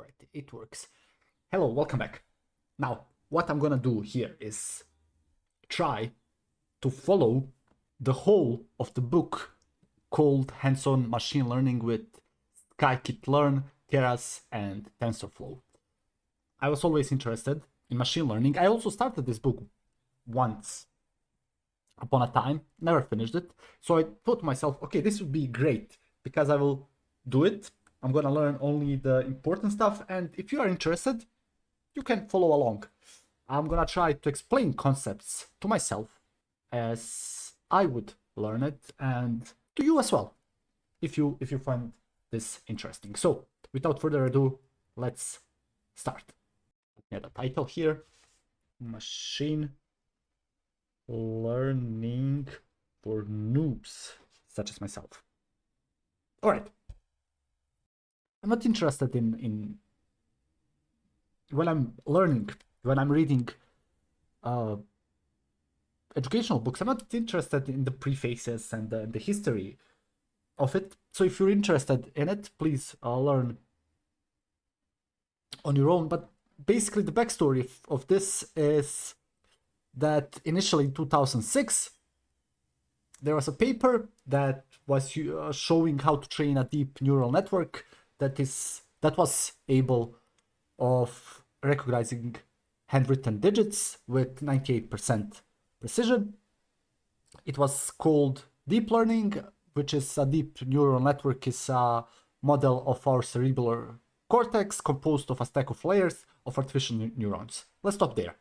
Alright, it works. Hello, welcome back. Now, what I'm gonna do here is try to follow the whole of the book called Hands-on Machine Learning with Scikit-learn, Keras, and TensorFlow. I was always interested in machine learning. I also started this book once upon a time, never finished it. So I thought to myself, okay, this would be great because I will do it. I'm gonna learn only the important stuff, and if you are interested, you can follow along. I'm gonna try to explain concepts to myself as I would learn it, and to you as well, if you find this interesting. So without further ado, let's start. Yeah, the title here: Machine Learning for Noobs such as myself. All right. I'm not interested in when I'm learning, when I'm reading educational books. I'm not interested in the prefaces and the history of it. So if you're interested in it, please learn on your own. But basically, the backstory of this is that initially in 2006, there was a paper that was showing how to train a deep neural network that was able of recognizing handwritten digits with 98% precision. It was called deep learning, which is a deep neural network, is a model of our cerebral cortex composed of a stack of layers of artificial neurons. Let's stop there.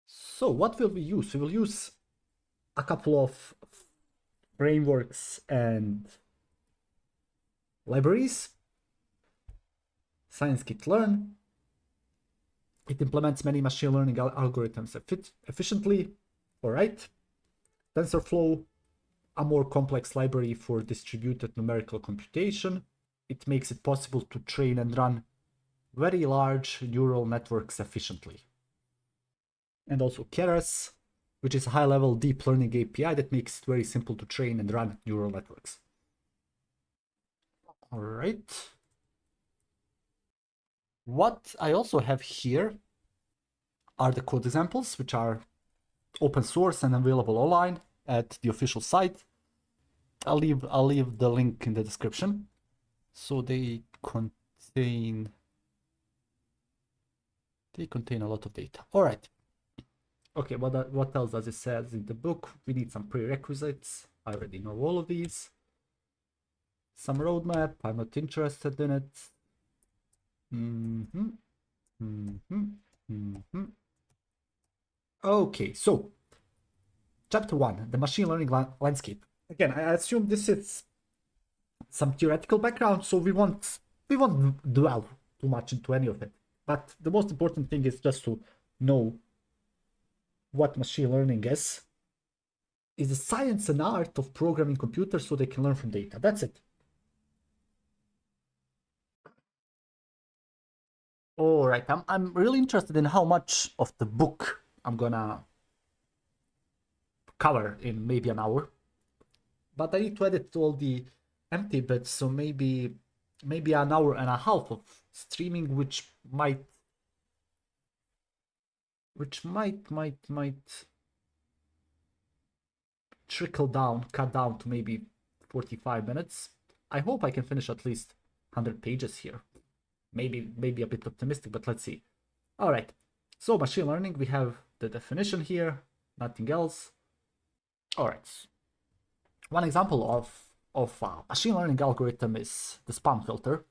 So what will we use? We will use a couple of frameworks and libraries. Scikit-learn. It implements many machine learning algorithms efficiently. All right. TensorFlow, a more complex library for distributed numerical computation. It makes it possible to train and run very large neural networks efficiently. And also Keras, which is a high-level deep learning API that makes it very simple to train and run neural networks. All right. What I also have here are the code examples, which are open source and available online at the official site. I'll leave the link in the description. So they contain a lot of data. All right. Okay, what else does it say in the book? We need some prerequisites. I already know all of these. Some roadmap. I'm not interested in it. Okay, so chapter 1, the machine learning landscape. Again, I assume this is some theoretical background, so we won't dwell too much into any of it. But the most important thing is just to know what machine learning is the science and art of programming computers so they can learn from data. That's it. All right, I'm really interested in how much of the book I'm gonna cover in maybe an hour, but I need to edit all the empty bits, so maybe an hour and a half of streaming, which might cut down to maybe 45 minutes. I hope I can finish at least 100 pages here. Maybe a bit optimistic, but let's see. All right, so machine learning, we have the definition here, nothing else. All right, one example of a machine learning algorithm is the spam filter.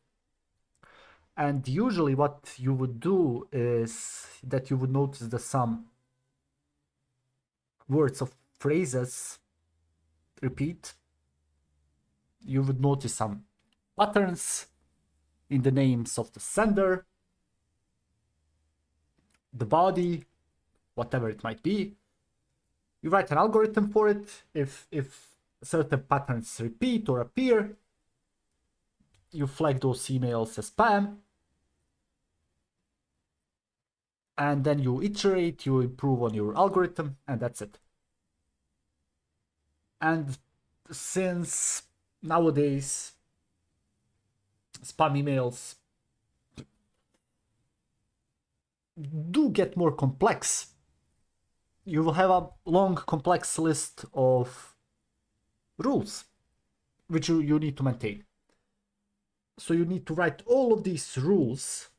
And usually what you would do is that you would notice that some words of phrases repeat. You would notice some patterns in the names of the sender, the body, whatever it might be. You write an algorithm for it. If certain patterns repeat or appear, you flag those emails as spam. And then you iterate, you improve on your algorithm, and that's it. And since nowadays spam emails do get more complex, you will have a long, complex list of rules which you need to maintain. So you need to write all of these rules.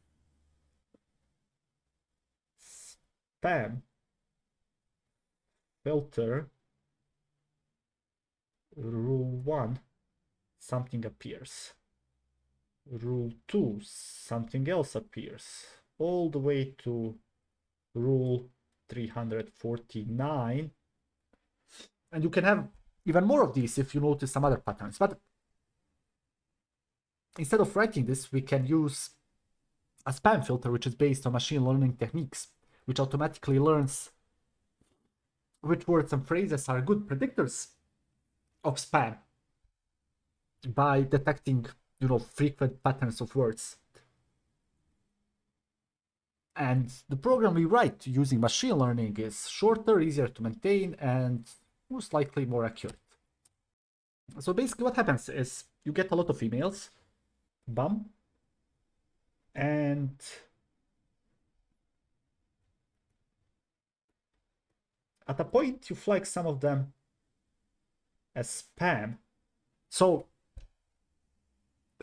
Spam filter rule 1, something appears. Rule 2, something else appears. All the way to rule 349. And you can have even more of these if you notice some other patterns. But instead of writing this, we can use a spam filter, which is based on machine learning techniques, which automatically learns which words and phrases are good predictors of spam by detecting, frequent patterns of words. And the program we write using machine learning is shorter, easier to maintain, and most likely more accurate. So basically what happens is you get a lot of emails, bam, and at a point you flag some of them as spam. So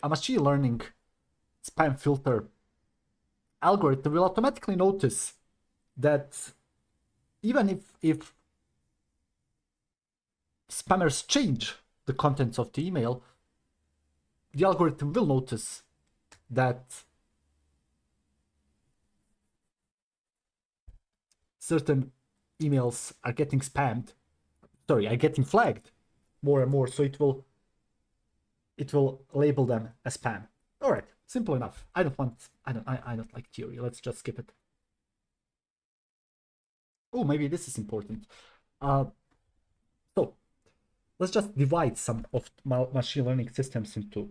a machine learning spam filter algorithm will automatically notice that even if spammers change the contents of the email, the algorithm will notice that certain emails are getting flagged more and more, so it will label them as spam. All right, simple enough. I don't like theory. Let's just skip it. Oh, maybe this is important. So let's just divide some of machine learning systems into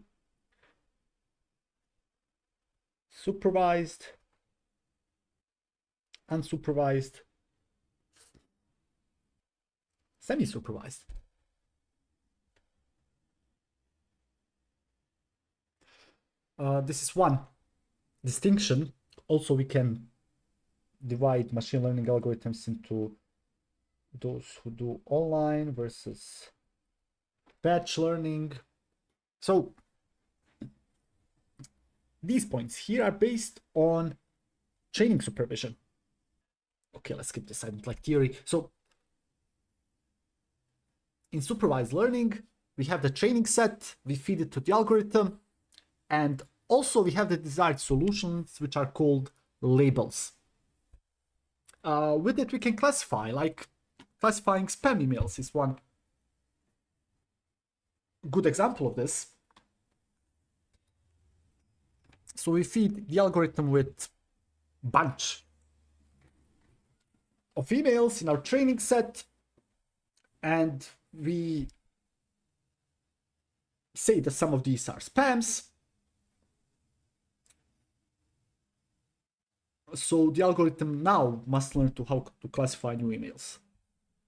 supervised, unsupervised, semi-supervised. This is one distinction. Also, we can divide machine learning algorithms into those who do online versus batch learning. So these points here are based on training supervision. Okay, let's skip this. I don't like theory. So in supervised learning, we have the training set, we feed it to the algorithm, and also we have the desired solutions, which are called labels. With it, we can classify, like classifying spam emails is one good example of this. So we feed the algorithm with a bunch of emails in our training set, and we say that some of these are spams. So the algorithm now must learn how to classify new emails.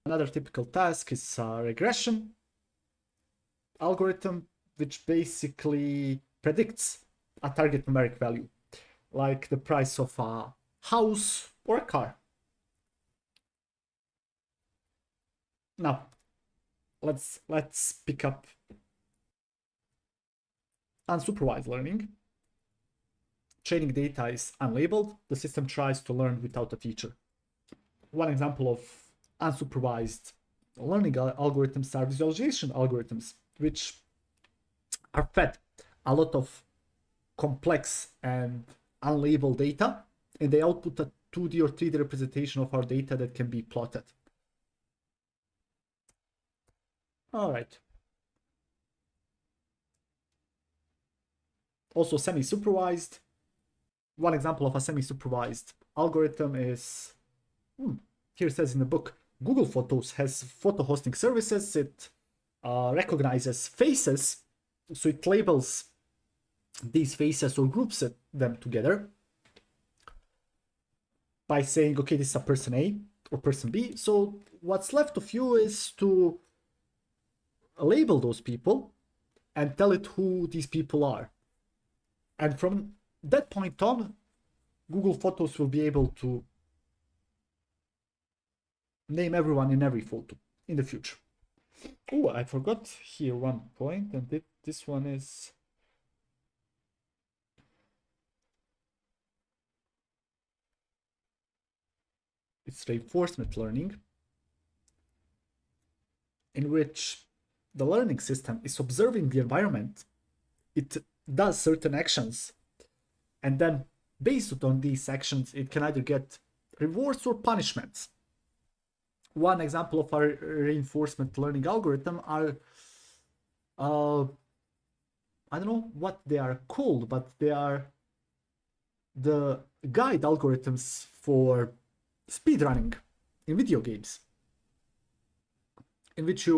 Another typical task is a regression algorithm, which basically predicts a target numeric value, like the price of a house or a car. Now, let's pick up unsupervised learning. Training data is unlabeled. The system tries to learn without a teacher. One example of unsupervised learning algorithms are visualization algorithms, which are fed a lot of complex and unlabeled data, and they output a 2D or 3D representation of our data that can be plotted. All right. Also semi-supervised. One example of a semi-supervised algorithm is, here it says in the book, Google Photos has photo hosting services. It recognizes faces, so it labels these faces or groups them together by saying, okay, this is a person A or person B. So what's left of you is to label those people and tell it who these people are. And from that point on, Google Photos will be able to name everyone in every photo in the future. Oh, I forgot here one point, and this one is it's reinforcement learning, in which the learning system is observing the environment. It does certain actions, and then based on these actions, it can either get rewards or punishments. One example of our reinforcement learning algorithm are, I don't know what they are called, but they are the guide algorithms for speedrunning in video games, in which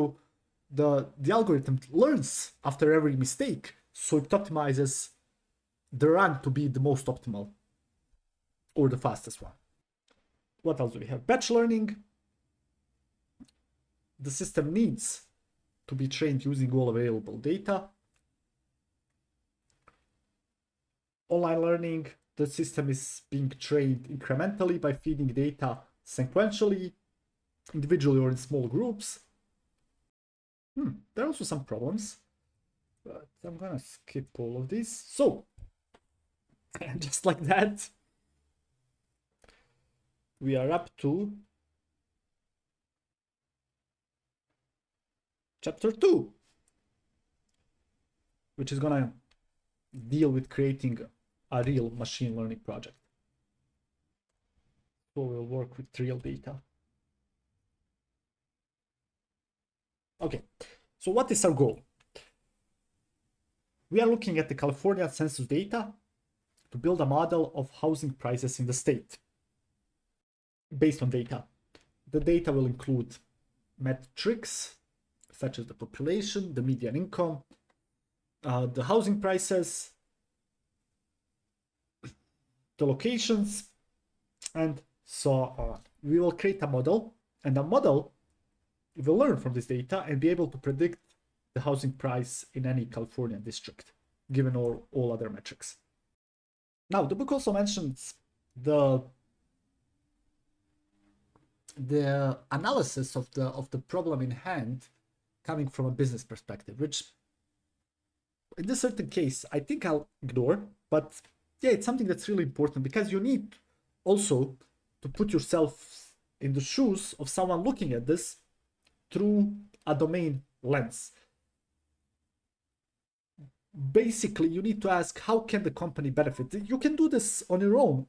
the algorithm learns after every mistake, so it optimizes the run to be the most optimal or the fastest one. What else do we have? Batch learning. The system needs to be trained using all available data. Online learning, the system is being trained incrementally by feeding data sequentially, individually or in small groups. There are also some problems, but I'm gonna skip all of these. So, just like that, we are up to chapter 2, which is gonna deal with creating a real machine learning project. So we'll work with real data. Okay, so what is our goal? We are looking at the California census data to build a model of housing prices in the state based on data. The data will include metrics such as the population, the median income, the housing prices, the locations, and so on. We will create a model, and the model will learn from this data and be able to predict the housing price in any California district, given all other metrics. Now, the book also mentions the analysis of the problem in hand coming from a business perspective, which in this certain case, I think I'll ignore, but yeah, it's something that's really important because you need also to put yourself in the shoes of someone looking at this through a domain lens. Basically, you need to ask, how can the company benefit? You can do this on your own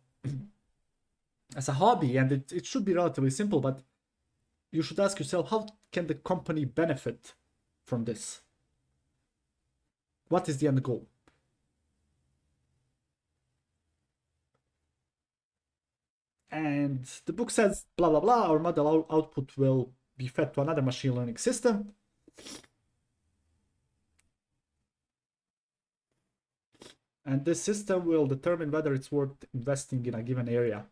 as a hobby, and it should be relatively simple, but you should ask yourself, how can the company benefit from this? What is the end goal? And the book says, blah, blah, blah, our model output will be fed to another machine learning system. And this system will determine whether it's worth investing in a given area.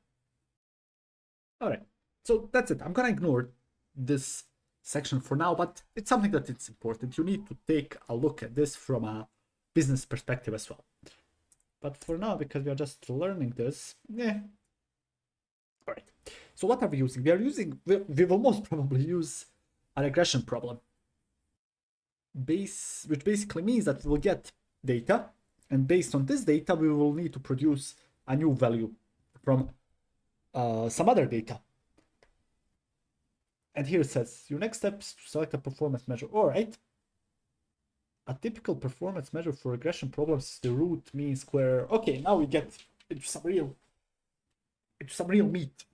All right, so that's it. I'm gonna ignore this section for now, but it's something that it's important. You need to take a look at this from a business perspective as well. But for now, because we are just learning this, yeah. All right, so what are we using? We will most probably use a regression problem, which basically means that we'll get data, and based on this data, we will need to produce a new value from some other data. And here it says, your next step is to select a performance measure. All right. A typical performance measure for regression problems is the root mean square. Okay, now we get into some real meat.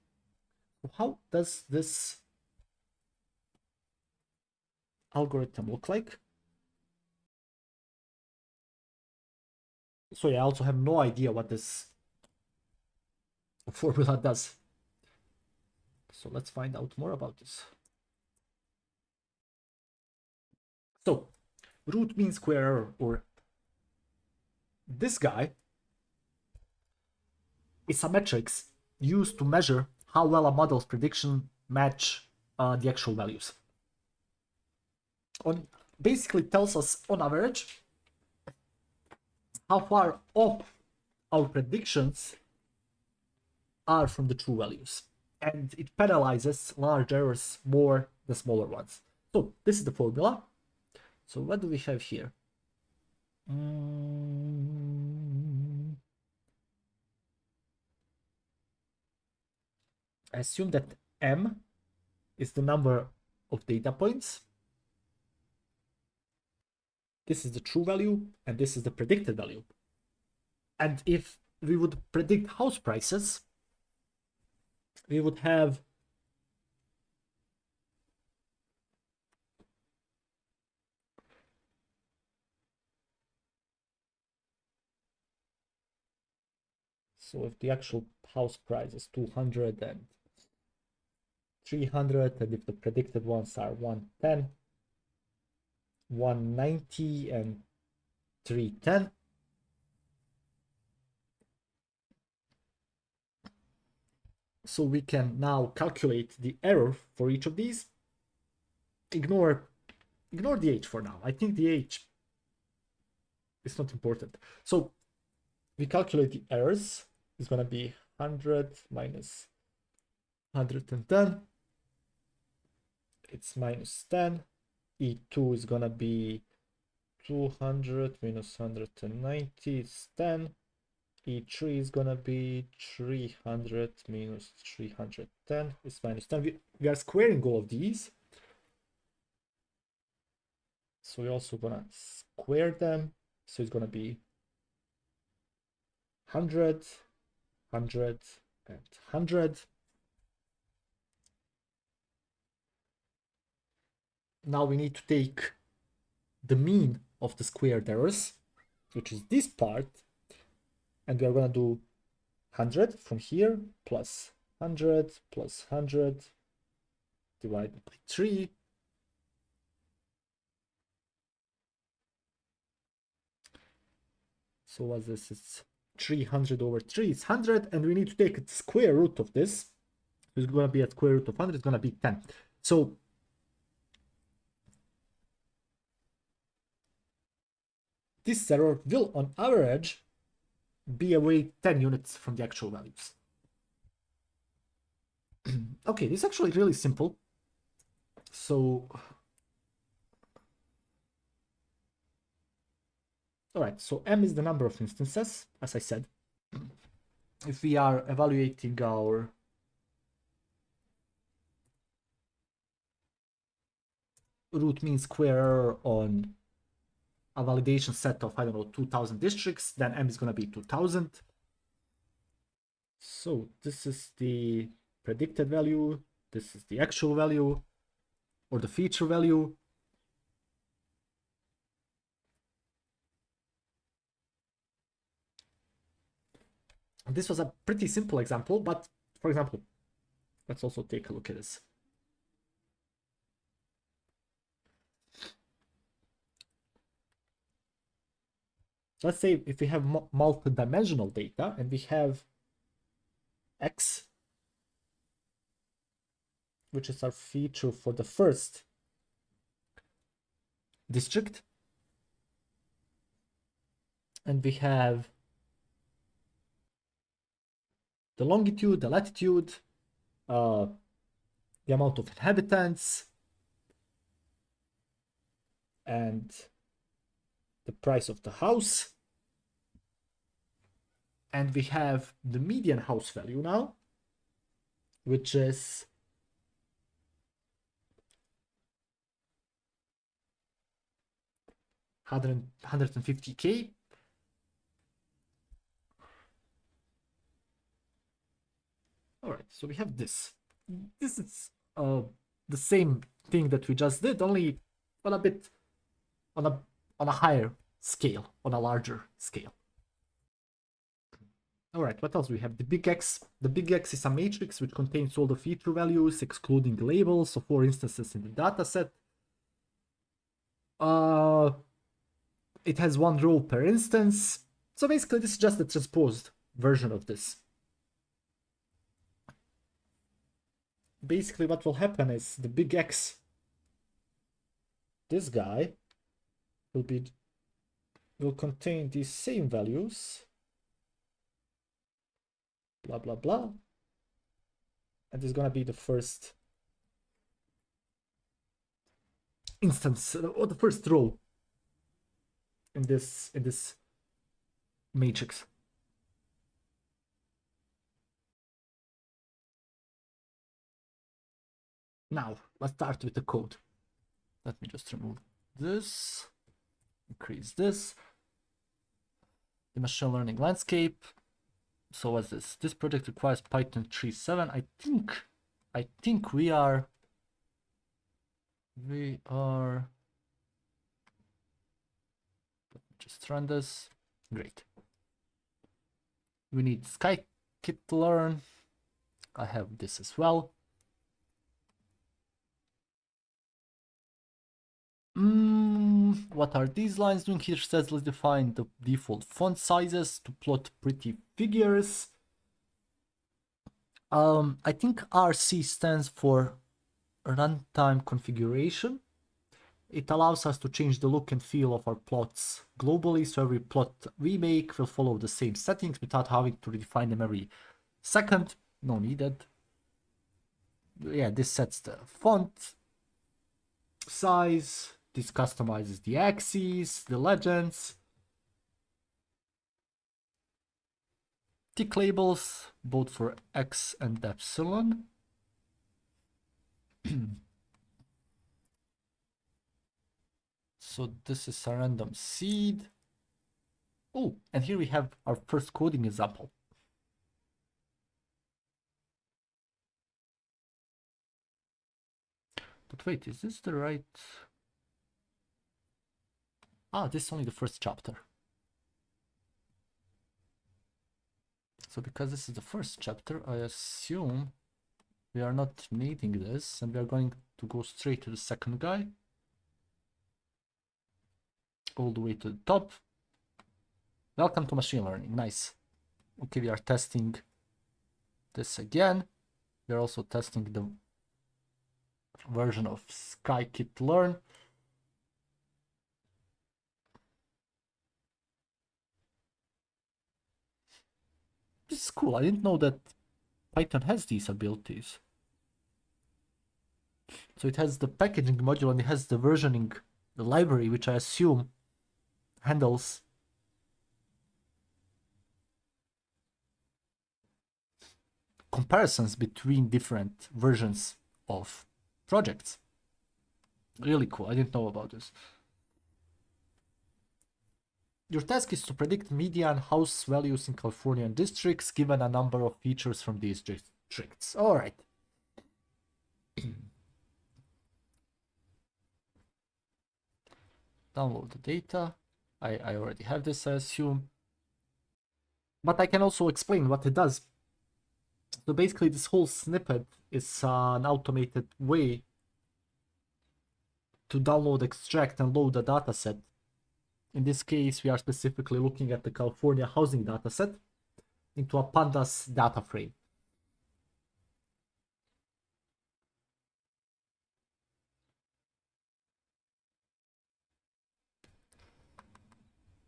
So how does this algorithm look like? So yeah, I also have no idea what this formula does. So let's find out more about this. So root mean square error, or this guy, is a metrics used to measure how well a model's prediction match the actual values. Basically tells us on average how far off our predictions are from the true values. And it penalizes large errors more than smaller ones. So this is the formula. So what do we have here? I assume that m is the number of data points. This is the true value, and this is the predicted value. And if we would predict house prices, we would have so if the actual house price is 200 and 300, and if the predicted ones are 110, 190 and 310, so we can now calculate the error for each of these. Ignore the age for now. I think the age is not important. So we calculate the errors. It's going to be 100 minus 110. It's minus 10. E2 is going to be 200 minus 190 is 10. E3 is going to be 300 minus 310 is minus 10. We are squaring all of these. So we're also going to square them. So it's going to be 100, 100, and 100. Now we need to take the mean of the squared errors, which is this part, and we are going to do 100 from here plus 100 plus 100 divided by 3. So what's this? It's 300 over 3 is 100, and we need to take the square root of this. It's going to be a square root of 100, it's going to be 10. So this error will, on average, be away 10 units from the actual values. Okay, this is actually really simple. So, all right, so m is the number of instances, as I said. If we are evaluating our root mean square error on a validation set of, I don't know, 2000 districts, then m is going to be 2000. So this is the predicted value, this is the actual value, or the feature value. This was a pretty simple example, but for example, let's also take a look at this. Let's say if we have multi-dimensional data and we have X, which is our feature for the first district, and we have the longitude, the latitude, the amount of inhabitants, and the price of the house. And we have the median house value now, which is $150K. All right, so we have this. This is the same thing that we just did, only on a bit on a higher scale, on a larger scale. All right, what else we have? The big X. The big X is a matrix which contains all the feature values, excluding labels, so 4 instances in the dataset. It has 1 row per instance. So basically, this is just the transposed version of this. Basically, what will happen is the big X, this guy, will contain these same values, blah blah blah, and it's gonna be the first instance or the first row in this matrix. Now let's start with the code. Let me just remove this, increase this. The machine learning landscape. So what's this? This project requires Python 3.7. I think we are just run this. Great. We need scikit-learn. I have this as well. What are these lines doing? Here says let's define the default font sizes to plot pretty figures. I think RC stands for runtime configuration. It allows us to change the look and feel of our plots globally, so every plot we make will follow the same settings without having to redefine them every second. No needed. Yeah, this sets the font size. This customizes the axes, the legends, tick labels, both for X and epsilon. So this is a random seed. Oh, and here we have our first coding example. But wait, is this the right? Ah, this is only the first chapter. So because this is the first chapter, I assume we are not needing this, and we are going to go straight to the second guy. All the way to the top. Welcome to machine learning. Nice. Okay, we are testing this again. We are also testing the version of scikit-learn. This is cool. I didn't know that Python has these abilities. So it has the packaging module and it has the versioning, the library, which I assume handles comparisons between different versions of projects. Really cool. I didn't know about this. Your task is to predict median house values in Californian districts given a number of features from these districts. All right. Download the data. I already have this, I assume. But I can also explain what it does. So basically this whole snippet is an automated way to download, extract, and load a dataset. In this case, we are specifically looking at the California housing dataset into a pandas data frame.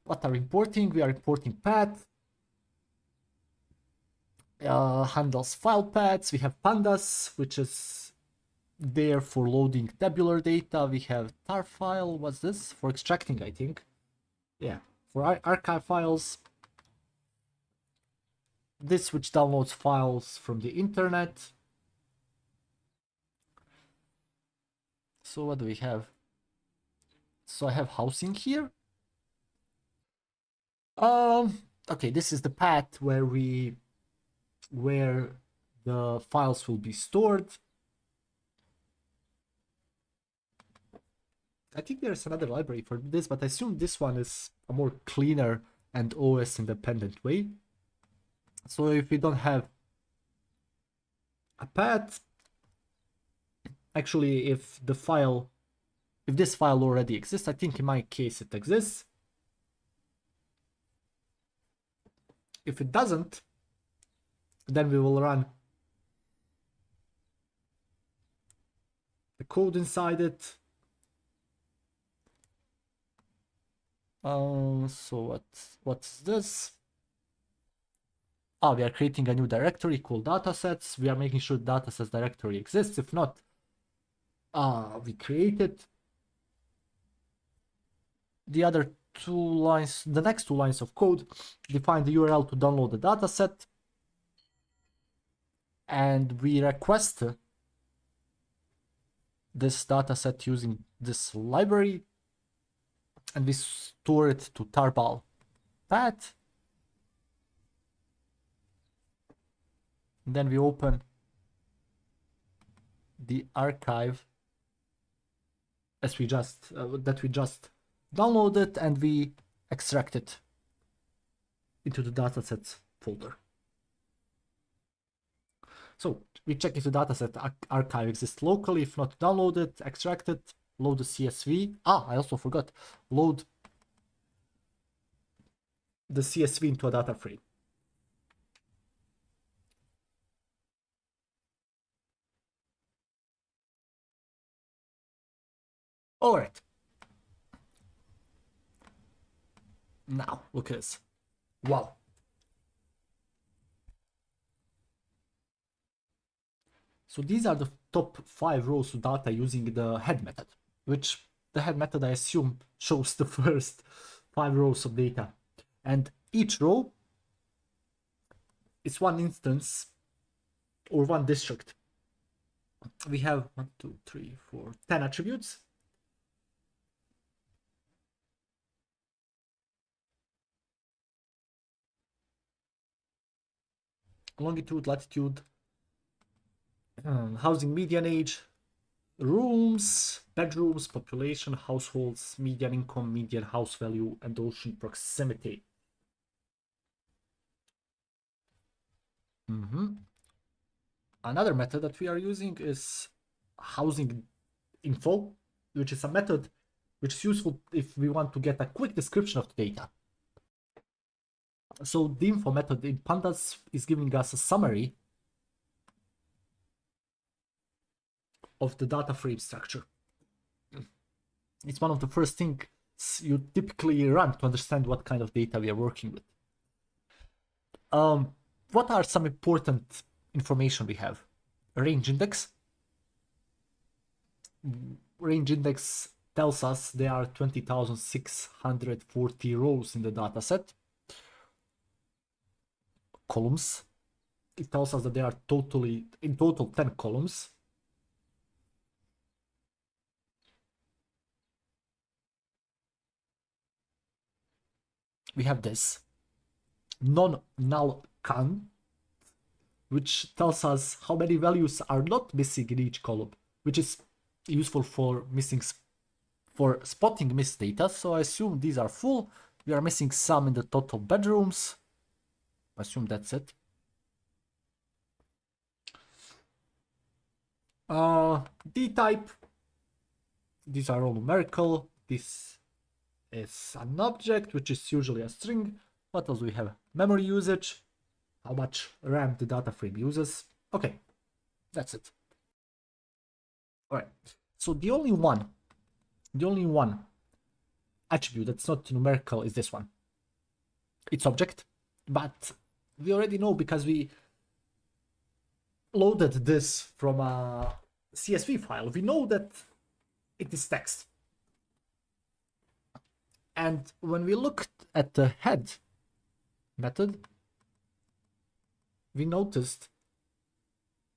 What are importing? We are importing path. Handles file paths. We have pandas, which is there for loading tabular data. We have tar file. What's this? For extracting, I think. Yeah, for archive files. This which downloads files from the internet. So what do we have? So I have housing here. Okay, this is the path where the files will be stored. I think there's another library for this, but I assume this one is a more cleaner and OS independent way. So if we don't have a path, actually if this file already exists, I think in my case it exists. If it doesn't, then we will run the code inside it. So what's this? we are creating a new directory called datasets. We are making sure datasets directory exists. If not, we create it. The other two lines, the next two lines of code, define the URL to download the dataset, and we request this dataset using this library, and we store it to tarball path. Then we open the archive as we just downloaded, and we extract it into the datasets folder. So we check if the dataset archive exists locally. If not, download it, extract it, load the CSV. I also forgot, load the CSV into a data frame. All right. Now, look at this. Wow. So these are the top 5 rows of data using the head method, which the head method, I assume, shows the first 5 rows of data. And each row is one instance or one district. We have 1, 2, 3, 4, 10 attributes. Longitude, latitude, housing median age, rooms, bedrooms, population, households, median income, median house value, and ocean proximity. Another method that we are using is housing info, which is a method which is useful if we want to get a quick description of the data. So the info method in pandas is giving us a summary of the data frame structure. It's one of the first things you typically run to understand what kind of data we are working with. What are some important information we have? Range index. Range index tells us there are 20,640 rows in the dataset. Columns. It tells us that there are in total 10 columns. We have this non-null count, which tells us how many values are not missing in each column, which is useful for spotting missed data. So I assume these are full. We are missing some in the total bedrooms. I assume that's it. D type. These are all numerical. This is an object, which is usually a string. What else do we have? Memory usage. How much RAM the data frame uses. Okay, that's it. All right. So the only one attribute that's not numerical is this one. It's object, but we already know because we loaded this from a CSV file. We know that it is text. And when we looked at the head method, we noticed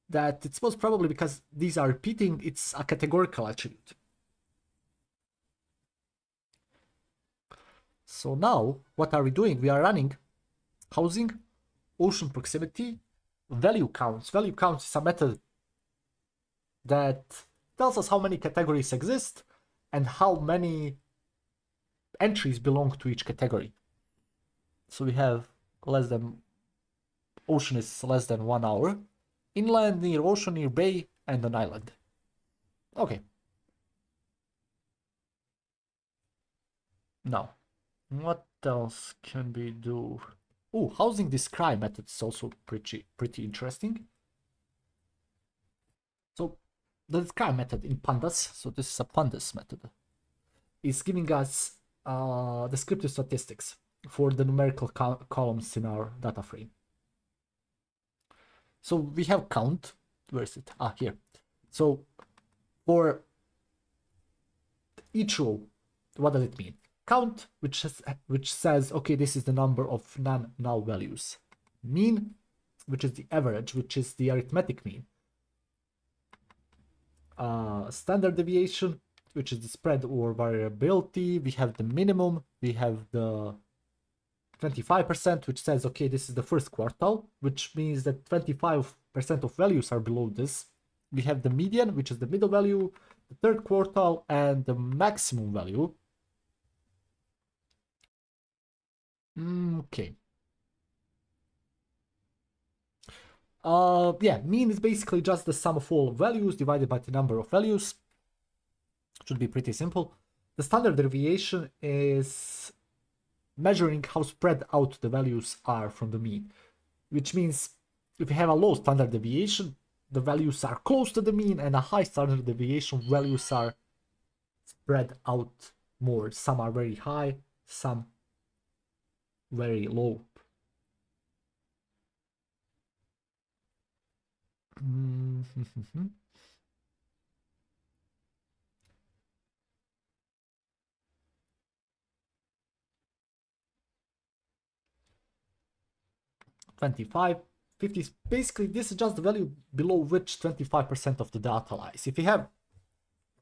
that it's most probably because these are repeating, it's a categorical attribute. So now, what are we doing? We are running housing, ocean proximity, value counts. Value counts is a method that tells us how many categories exist and how many entries belong to each category. So we have ocean is less than 1 hour, inland, near ocean, near bay, and an island. Okay. Now, what else can we do? Oh, housing describe method is also pretty interesting. So the describe method in pandas, so this is a pandas method, is giving us descriptive statistics for the numerical columns in our data frame. So we have count. Where is it? Ah, here. So for each row, what does it mean? Count, which says, okay, this is the number of non-null values. Mean, which is the average, which is the arithmetic mean. Standard deviation, which is the spread or variability. We have the minimum. We have the 25%, which says, okay, this is the first quartile, which means that 25% of values are below this. We have the median, which is the middle value, the third quartile, and the maximum value. Okay. Yeah, mean is basically just the sum of all values divided by the number of values. Should be pretty simple. The standard deviation is measuring how spread out the values are from the mean, which means if you have a low standard deviation, the values are close to the mean, and a high standard deviation values are spread out more. Some are very high, some very low. 25, 50. Basically, this is just the value below which 25% of the data lies. If you have,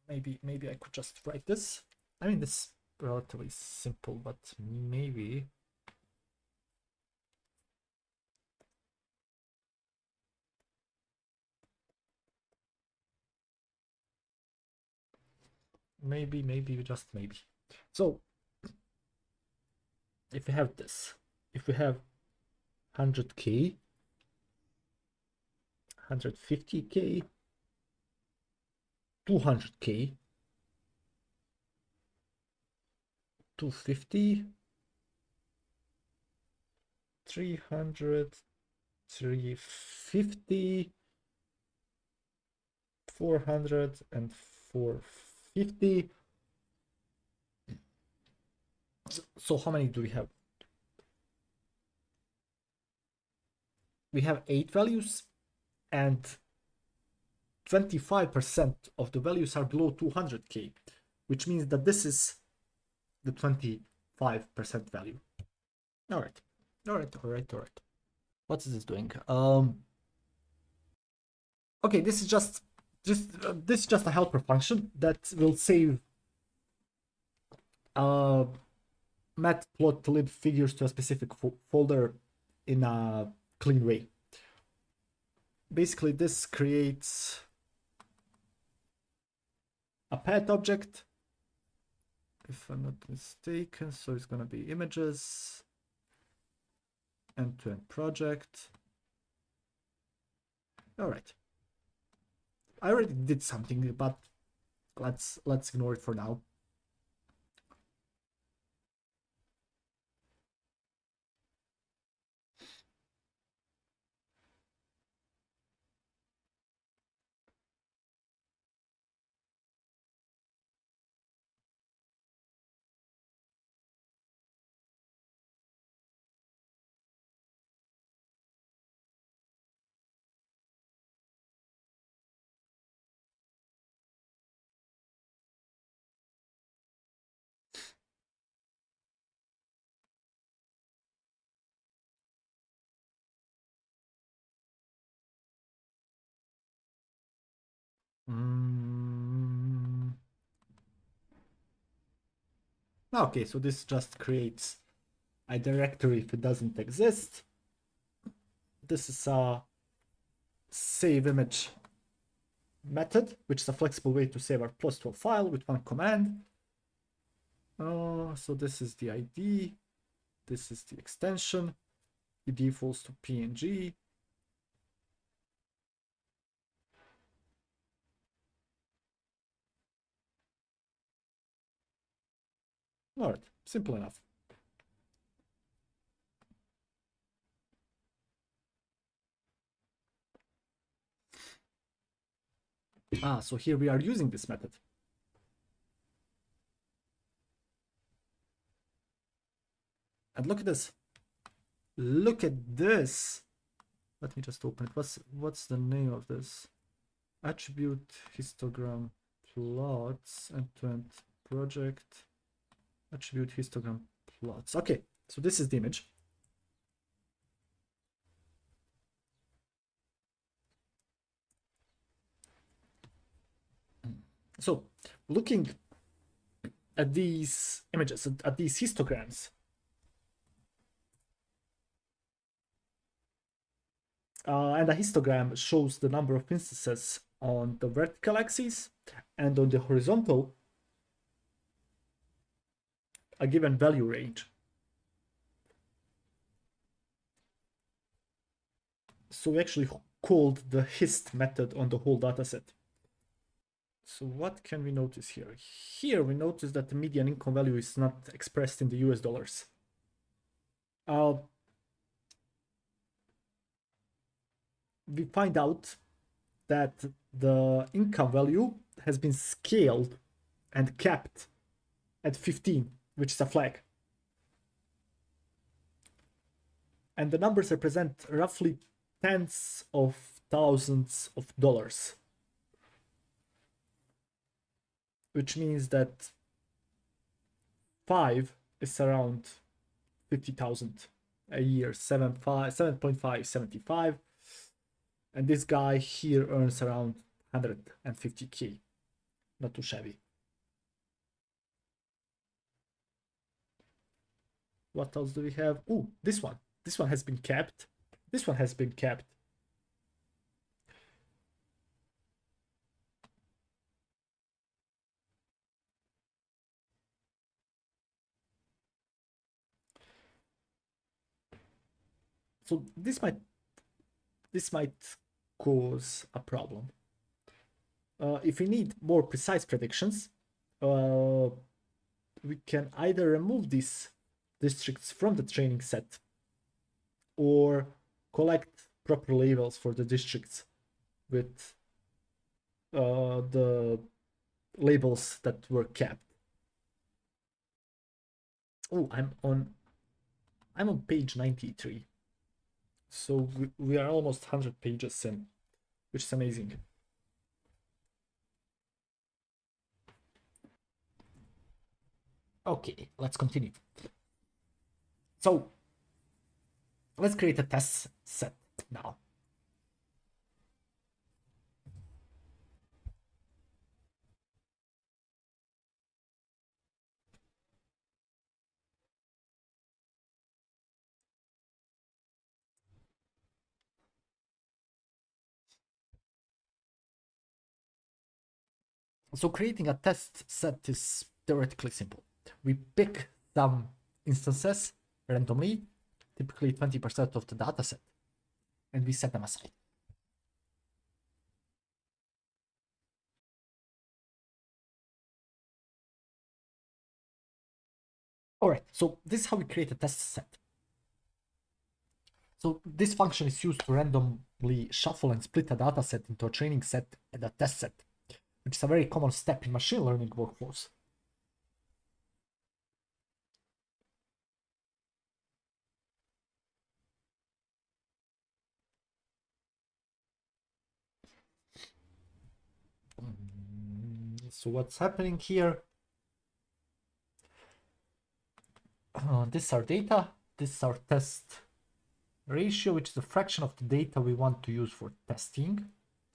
maybe I could just write this. I mean, this is relatively simple, but maybe. Maybe, just maybe. So, if we have this, if we have 100k, 150k, 200k, 250, 300, 350, 400, and 450. So how many do we have? We have 8 values, and 25% of the values are below 200k, which means that this is the 25% value. All right. What is this doing? Okay, this is just a helper function that will save matplotlib figures to a specific folder in a clean way. Basically, this creates a path object, if I'm not mistaken. So it's gonna be images, end-to-end project. All right. I already did something, but let's ignore it for now. Okay, so this just creates a directory if it doesn't exist. This is a save image method, which is a flexible way to save our plots to a file with one command. So this is the ID, this is the extension, it defaults to PNG. All right, simple enough. So here we are using this method. And look at this. Look at this. Let me just open it. What's the name of this? Attribute histogram plots end-to-end project. Attribute histogram plots. Okay, so this is the image. So looking at these images, at these histograms, and a histogram shows the number of instances on the vertical axis, and on the horizontal, a given value range. So we actually called the hist method on the whole dataset. So what can we notice here? Here we notice that the median income value is not expressed in the US dollars. We find out that the income value has been scaled and capped at 15, which is a flag. And the numbers represent roughly tens of thousands of dollars, which means that 5 is around 50,000 a year, 7.5, 75. And this guy here earns around 150K. Not too shabby. What else do we have? Oh, this one. This one has been capped. This one has been capped. So this might cause a problem. If we need more precise predictions, we can either remove these districts from the training set or collect proper labels for the districts with the labels that were capped. Oh, I'm on page 93. So we are almost 100 pages in, which is amazing. Okay, let's continue. So let's create a test set now. So creating a test set is theoretically simple. We pick some instances randomly, typically 20% of the data set, and we set them aside. All right, so this is how we create a test set. So this function is used to randomly shuffle and split a data set into a training set and a test set, which is a very common step in machine learning workflows. So what's happening here? This is our data. This is our test ratio, which is a fraction of the data we want to use for testing.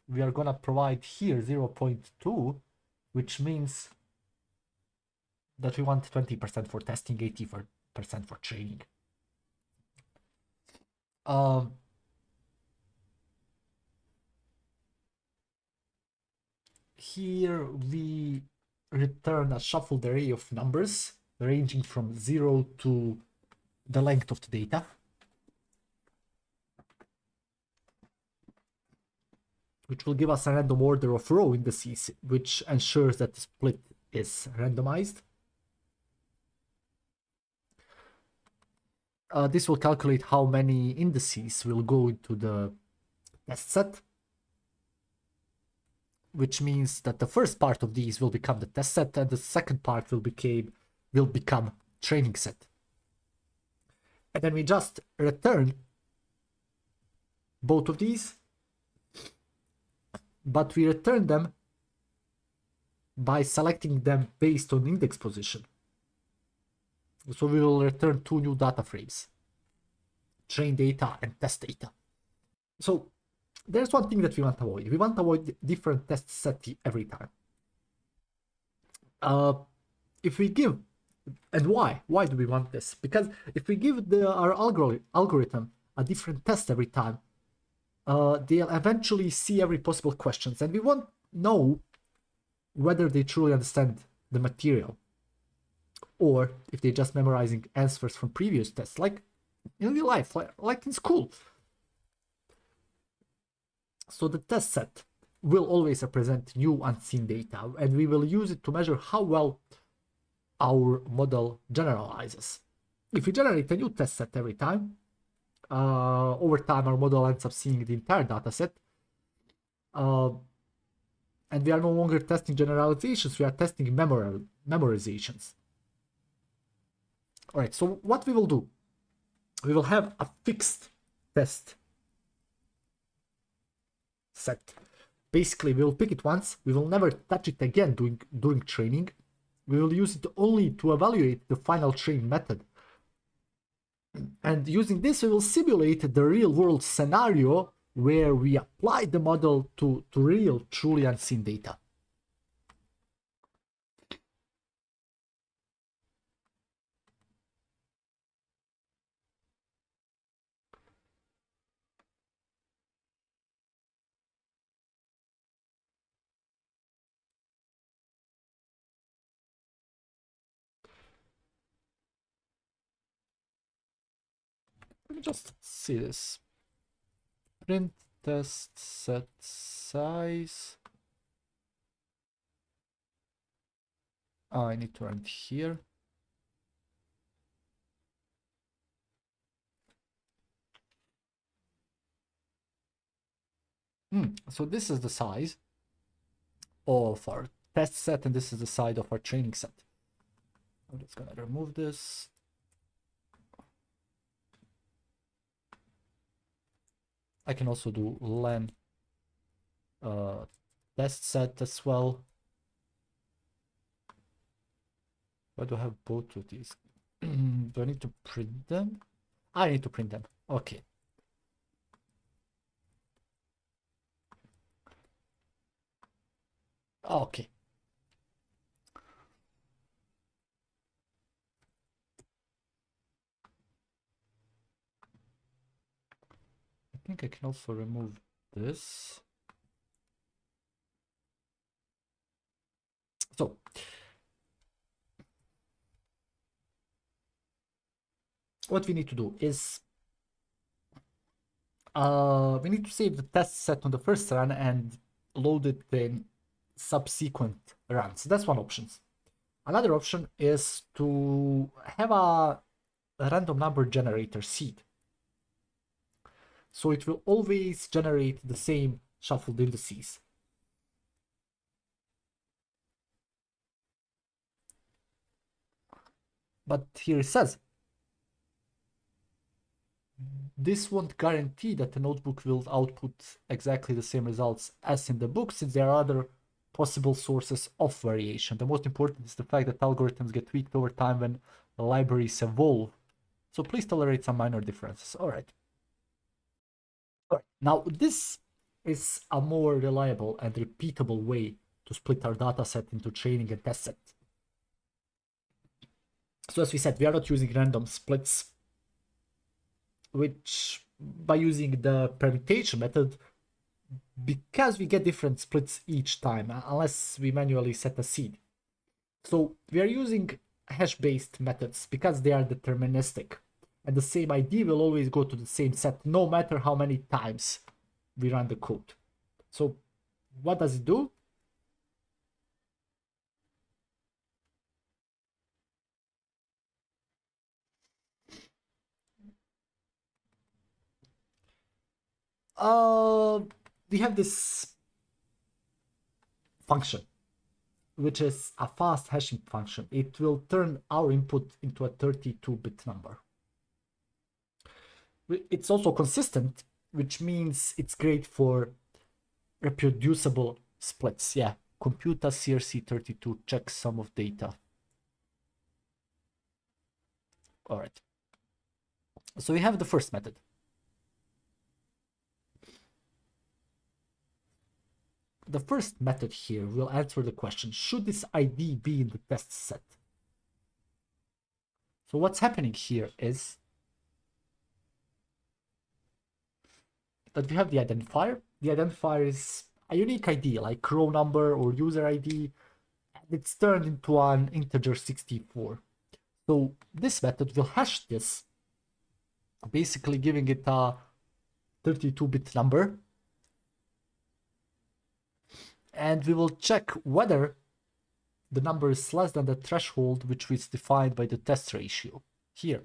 We are gonna provide here 0.2, which means that we want 20% for testing, 80% for training. Here we return a shuffled array of numbers ranging from 0 to the length of the data. Which will give us a random order of row indices, which ensures that the split is randomized. This will calculate how many indices will go into the test set, which means that the first part of these will become the test set and the second part will become training set. And then we just return both of these, but we return them by selecting them based on index position. So we will return two new data frames, train data and test data. So there's one thing that we want to avoid. We want to avoid different test sets every time. If we give, and why do we want this? Because if we give our algorithm a different test every time, they'll eventually see every possible questions, and we won't know whether they truly understand the material or if they're just memorizing answers from previous tests, like in real life, like in school. So the test set will always represent new unseen data, and we will use it to measure how well our model generalizes. If we generate a new test set every time, over time our model ends up seeing the entire data set, and we are no longer testing generalizations, we are testing memorizations. All right, so what we will do, we will have a fixed test set. Basically, we will pick it once, we will never touch it again during training. We will use it only to evaluate the final train method. And using this, we will simulate the real world scenario where we apply the model to real, truly unseen data. Let me just see this. Print test set size. Oh, I need to run it here. So this is the size of our test set, and this is the size of our training set. I'm just gonna remove this. I can also do len test set as well. Why do I have both of these? Do I need to print them? I need to print them. Okay. Okay. I think I can also remove this. So what we need to do is we need to save the test set on the first run and load it in subsequent runs. That's one option. Another option is to have a random number generator seed. So it will always generate the same shuffled indices. But here it says, this won't guarantee that the notebook will output exactly the same results as in the book, since there are other possible sources of variation. The most important is the fact that algorithms get tweaked over time when the libraries evolve. So please tolerate some minor differences. All right. Now, this is a more reliable and repeatable way to split our data set into training and test set. So as we said, we are not using random splits, which by using the permutation method, because we get different splits each time, unless we manually set a seed. So we are using hash-based methods because they are deterministic. And the same ID will always go to the same set, no matter how many times we run the code. So what does it do? We have this function, which is a fast hashing function. It will turn our input into a 32-bit number. It's also consistent which means it's great for reproducible splits. Yeah, Computa CRC32 checks some of data. All right. So we have the first method. The first method here will answer the question, should this ID be in the test set? So what's happening here is that we have the identifier. The identifier is a unique ID, like row number or user ID. It's turned into an integer 64. So this method will hash this, basically giving it a 32-bit number. And we will check whether the number is less than the threshold which is defined by the test ratio here.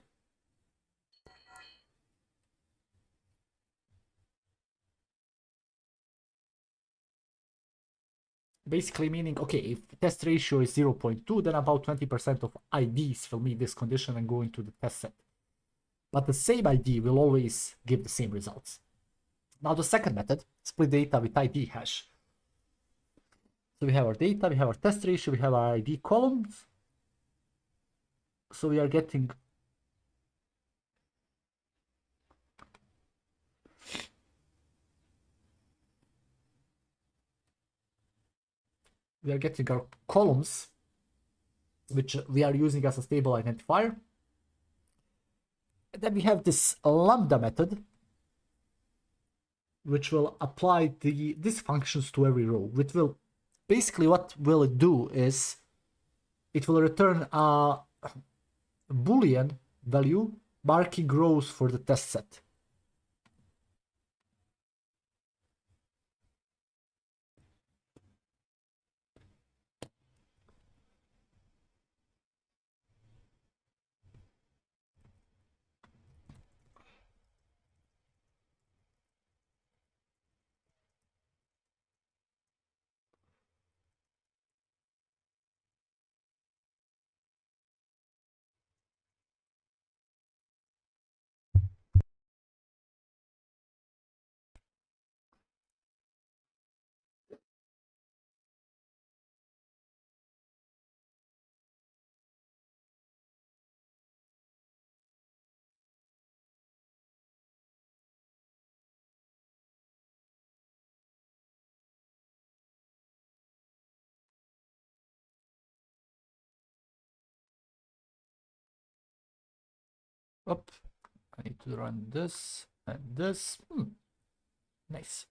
Basically meaning, okay, if test ratio is 0.2, then about 20% of IDs will meet this condition and go into the test set. But the same ID will always give the same results. Now the second method, split data with ID hash. So we have our data, we have our test ratio, we have our ID columns. So we are getting our columns, which we are using as a stable identifier. And then we have this lambda method, which will apply these functions to every row. Which will basically, what will it do is it will return a Boolean value marking rows for the test set. Up, I need to run this and this. Nice.